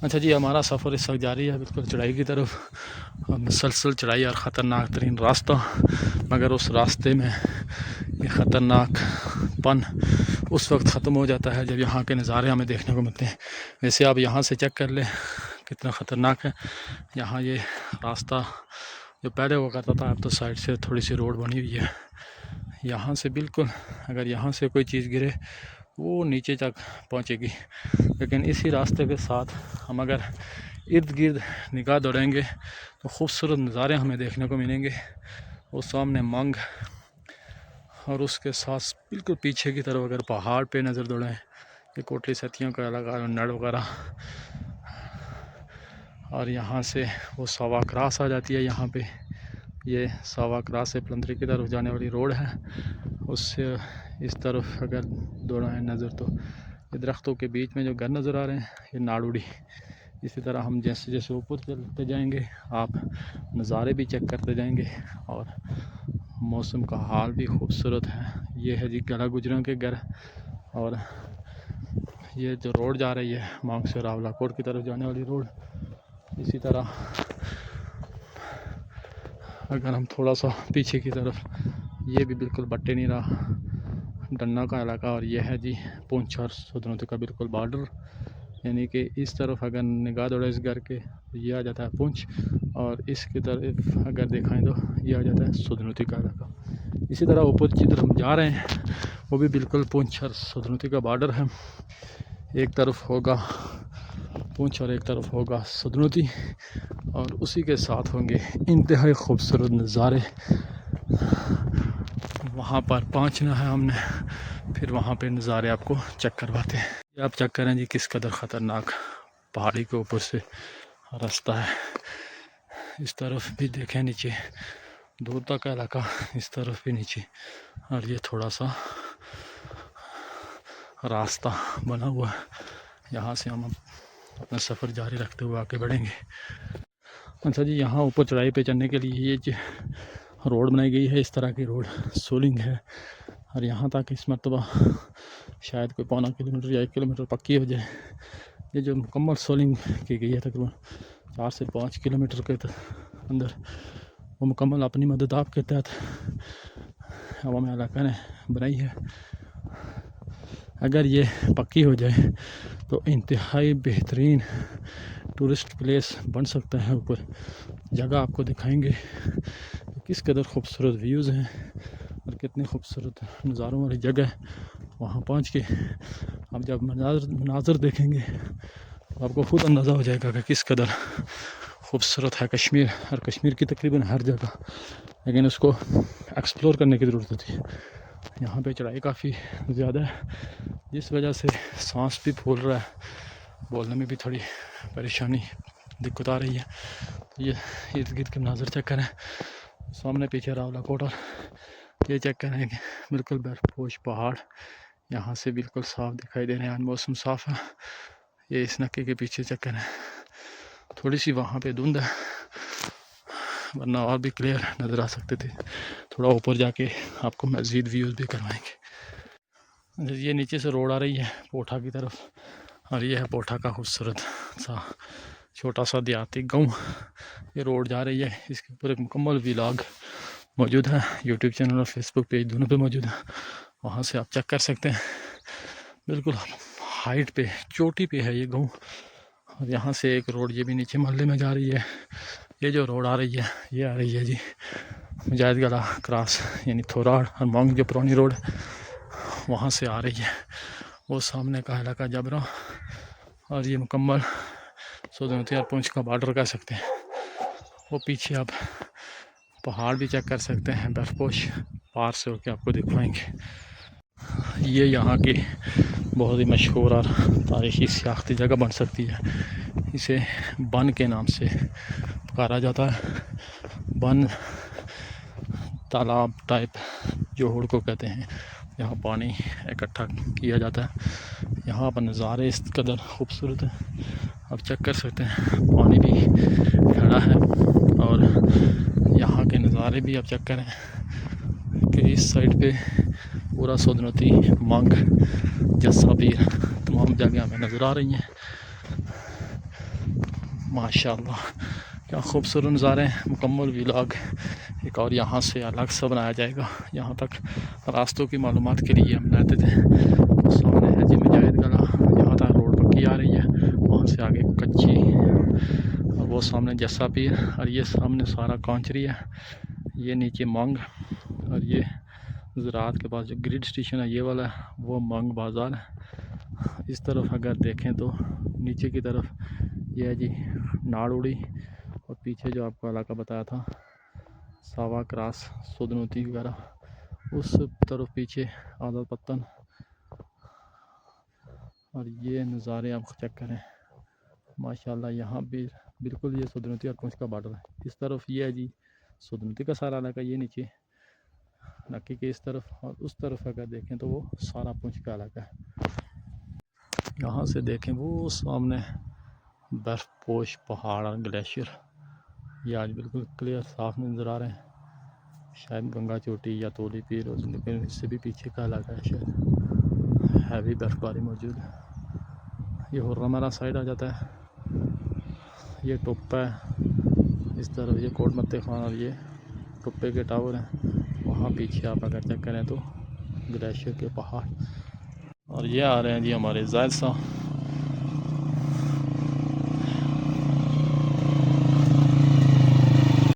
अच्छा जी, हमारा सफ़र इस वक्त जारी है बिल्कुल चढ़ाई की तरफ। मुसलसल चढ़ाई और ख़तरनाक तरीन रास्ता, मगर उस रास्ते में ये ख़तरनाकपन उस वक्त ख़त्म हो जाता है जब यहाँ के नज़ारे हमें देखने को मिलते हैं। वैसे आप यहाँ से चेक कर लें कितना ख़तरनाक है। यहाँ ये रास्ता जो पहले हुआ करता था, अब तो साइड से थोड़ी सी रोड बनी हुई है। यहाँ से बिल्कुल अगर यहाँ से कोई चीज़ गिरे वो नीचे तक पहुँचेगी, लेकिन इसी रास्ते के साथ हम अगर इर्द गिर्द निगाह दौड़ेंगे तो खूबसूरत नज़ारे हमें देखने को मिलेंगे। वो सामने मंग और उसके साथ बिल्कुल पीछे की तरफ अगर पहाड़ पे नज़र दौड़ें, ये कोटली सतियों का इलाका, नड़ वगैरह, और यहाँ से वो सावा क्रास आ जाती है। यहाँ पे ये सावा क्रास से पलंदरी की तरफ जाने वाली रोड है। उससे इस तरफ अगर दौड़ाएं नज़र तो ये दरख्तों के बीच में जो घर नज़र आ रहे हैं ये नाड़ुड़ी। इसी तरह हम जैसे जैसे ऊपर चलते जाएंगे आप नज़ारे भी चेक करते जाएंगे और मौसम का हाल भी खूबसूरत है। ये है जी गला गुजरों के घर, और ये जो रोड जा रही है मांग से रावलाकोट की तरफ जाने वाली रोड। इसी तरह अगर हम थोड़ा सा पीछे की तरफ, ये भी बिल्कुल बट्टे नहीं रहा डन्ना का इलाका, और यह है जी पुंछ और सुधनौती का बिल्कुल बॉर्डर। यानी कि इस तरफ अगर निगाह दौड़े इस घर के तो ये आ जाता है पुंछ, और इसकी तरफ अगर दिखाएं तो ये आ जाता है सुधनौती का इलाका। इसी तरह ऊपर की तरफ जा रहे हैं वो भी बिल्कुल पुंछ और सुधनौती का बॉर्डर है। एक तरफ होगा पुंछ और एक तरफ होगा सुधनौती, और उसी के साथ होंगे इंतहाई खूबसूरत नज़ारे। वहाँ पर पहुँचना है हमने, फिर वहाँ पे नज़ारे आपको चेक करवाते हैं। आप चेक करें जी किस कदर ख़तरनाक पहाड़ी के ऊपर से रास्ता है। इस तरफ भी देखें नीचे दूर तक का इलाका, इस तरफ भी नीचे, और ये थोड़ा सा रास्ता बना हुआ है। यहाँ से हम अपना सफ़र जारी रखते हुए आगे बढ़ेंगे। अच्छा जी, यहाँ ऊपर चढ़ाई पे चढ़ने के लिए ये रोड बनाई गई है। इस तरह की रोड सोलिंग है, और यहाँ तक इस मरतबा शायद कोई 1.25 किलोमीटर या 1 किलोमीटर पक्की हो जाए। ये जो मुकम्मल सोलिंग की गई है तकरीबन 4 से 5 किलोमीटर के अंदर, वो मुकम्मल अपनी मदद आप के तहत अवामी इलाका ने बनाई है। अगर ये पक्की हो जाए तो इंतहाई बेहतरीन टूरिस्ट प्लेस बन सकता है। ऊपर जगह आपको दिखाएंगे किस कदर खूबसूरत व्यूज़ हैं और कितनी खूबसूरत नज़ारों वाली जगह है। वहाँ पहुँच के आप जब मनाज़र देखेंगे तो आपको खुद अंदाज़ा हो जाएगा कि किस कदर खूबसूरत है कश्मीर, और कश्मीर की तकरीबन हर जगह, लेकिन उसको एक्सप्लोर करने की ज़रूरत होती है। यहाँ पे चढ़ाई काफ़ी ज़्यादा है, जिस वजह से सांस भी फूल रहा है, बोलने में भी थोड़ी परेशानी दिक्कत आ रही है। तो ये इर्द गिर्द के मंजर चेक करें, सामने पीछे रावलाकोट, और ये चेक करें कि बिल्कुल बर्फपोश पहाड़ यहाँ से बिल्कुल साफ दिखाई दे रहे हैं। आज मौसम साफ़ है। ये इस नक्के के पीछे चेक करें, थोड़ी सी वहाँ पे धुंध है, वरना और भी क्लियर नज़र आ सकते थे। थोड़ा ऊपर जाके आपको मज़ीद व्यूज़ भी करवाएंगे। ये नीचे से रोड आ रही है पोठा की तरफ, और ये है पोठा का खूबसूरत सा छोटा सा देहाती गाँव। ये रोड जा रही है, इसके ऊपर एक मुकम्मल व्लॉग मौजूद है, यूट्यूब चैनल और फेसबुक पेज दोनों पे मौजूद है। वहाँ से आप चेक कर सकते हैं। बिल्कुल हाइट पे, चोटी पे है ये गाँव, और यहाँ से एक रोड ये भी नीचे मोहल्ले में जा रही है। ये जो रोड आ रही है ये आ रही है जी मुजाहिद गला क्रॉस, यानी थोराड़ और मांग जो पुरानी रोड वहाँ से आ रही है। वो सामने का इलाका जबरा, और ये मुकम्मल सुधनौती और पुंछ का बॉर्डर कह सकते हैं। वो पीछे आप पहाड़ भी चेक कर सकते हैं, बर्फपोश पार से होकर आपको दिखवाएंगे। ये यहाँ की बहुत ही मशहूर और तारीख़ी सियाहती जगह बन सकती है। इसे बन के नाम से पुकारा जाता है। बन तालाब टाइप जोहड़ को कहते हैं, यहाँ पानी इकट्ठा किया जाता है। यहाँ पर नज़ारे इस कदर खूबसूरत है, आप चेक कर सकते हैं। पानी भी खड़ा है, और यहाँ के नज़ारे भी आप चेक करें कि इस साइड पे पूरा सुधनौती, मंग, जस्सा पीर तमाम जगह हमें नज़र आ रही हैं। माशाल्लाह क्या खूबसूरत नज़ारे हैं। मुकम्मल व्लॉग एक और यहाँ से अलग सा बनाया जाएगा। यहाँ तक रास्तों की मालूमात के लिए हम रहते थे। तो सामने है जी मुजाहिद गला, यहाँ तक रोड पक्की आ रही है, वहाँ से आगे कच्ची। और वो सामने जस्सा पीर, और ये सामने सारा कांचरी है, ये नीचे मंग, और ये ज़रात के पास जो ग्रिड स्टेशन है ये वाला है, वो मंग बाज़ार है। इस तरफ अगर देखें तो नीचे की तरफ ये है जी नाड़ुड़ी, और पीछे जो आपको इलाका बताया था सावा क्रास सुदनूती वगैरह, उस तरफ पीछे आदत पत्तन। और ये नज़ारे आप चेक करें माशाल्लाह। यहाँ भी बिल्कुल ये सुदनूती और पुंछ का बॉर्डर है। इस तरफ ये है जी सुदनूती का सारा इलाका, ये नीचे नक्की के इस तरफ, और उस तरफ अगर देखें तो वो सारा पुंछ का इलाका है। यहाँ से देखें वो सामने बर्फ़ पोश पहाड़ और ग्लेशियर, ये आज बिल्कुल क्लियर साफ नज़र आ रहे हैं। शायद गंगा चोटी या तोली पीर, और लेकिन इससे भी पीछे का इलाका है, शायद हैवी बर्फ़बारी मौजूद है। ये हुर्रमरा साइड आ जाता है, ये टुप्पा है इस तरफ, ये कोट मत्ते खान, और ये टुप्पे के टावर हैं। वहाँ पीछे आप अगर चेक करें तो ग्लेशियर के पहाड़। और ये आ रहे हैं जी हमारे जायद साहब।